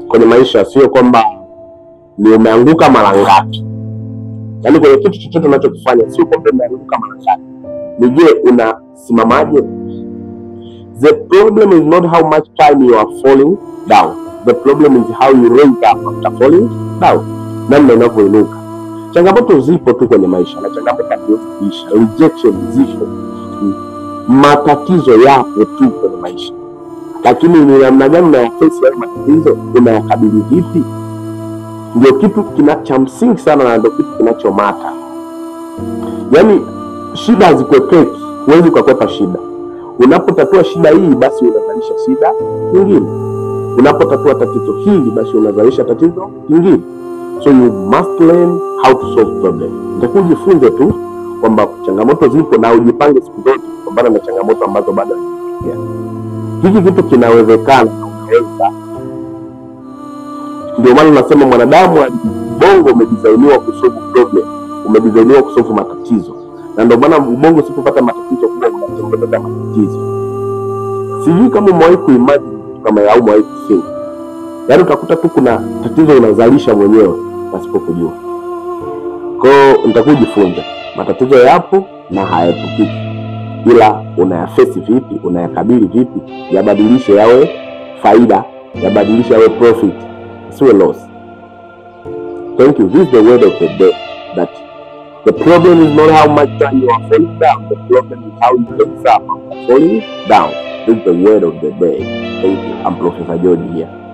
kwenye maisha sio kwamba ni umeanguka mara ngapi. Yaani kwenye kitu chochote unachokifanya sio kwamba umeanguka mara ngapi. Ni je, unasimamaje? The problem is not how much time you are falling down. The problem is how you raise up after falling down. Namna unavyoinuka. Changamoto zipo tu kwenye maisha na changamoto haziishi. Rejection zipo. Matatizo yapo tu kwenye maisha. Lakini ni namna gani unayaface hayo matatizo, unayakabili vipi? Ndio kitu cha msingi sana na ndio kitu kinachomata. Yaani shida hazikwepeki, huwezi kukwepa shida. Unapotatua shida hii basi unazalisha shida nyingine. Unapotatua tatizo hili basi unazalisha tatizo nyingine. So you must learn how to solve problems. Nitakuwa ujifunze tu kwamba changamoto zipo na ujipange siku zote kupambana na changamoto ambazo bado zinatokea. Hiki kitu kinawezekana na unaweza. Ndio maana nasema mwanadamu ubongo umedesigniwa kusolve problem, umedesigniwa kusolve matatizo. Na ndio maana ubongo usipopata matatizo huwa unatengeneza matatizo. Sijui kama umewahi kuimagine kama au umewahi kufikiri. Yaani utakuta tu kuna tatizo unazalisha mwenyewe pasipo kujua. Kwa hiyo nitakujifunza. Matatizo yapo na hayapukiki. Ila unayaface vipi, unayakabili vipi, yabadilishe yawe faida, yabadilishe yawe profit, siwe loss. Thank you. This is the word of the day, that the problem is not how much time you are falling down. The problem is how you raise up after falling down. This is the word of the day. Thank you. I'm Professor George here.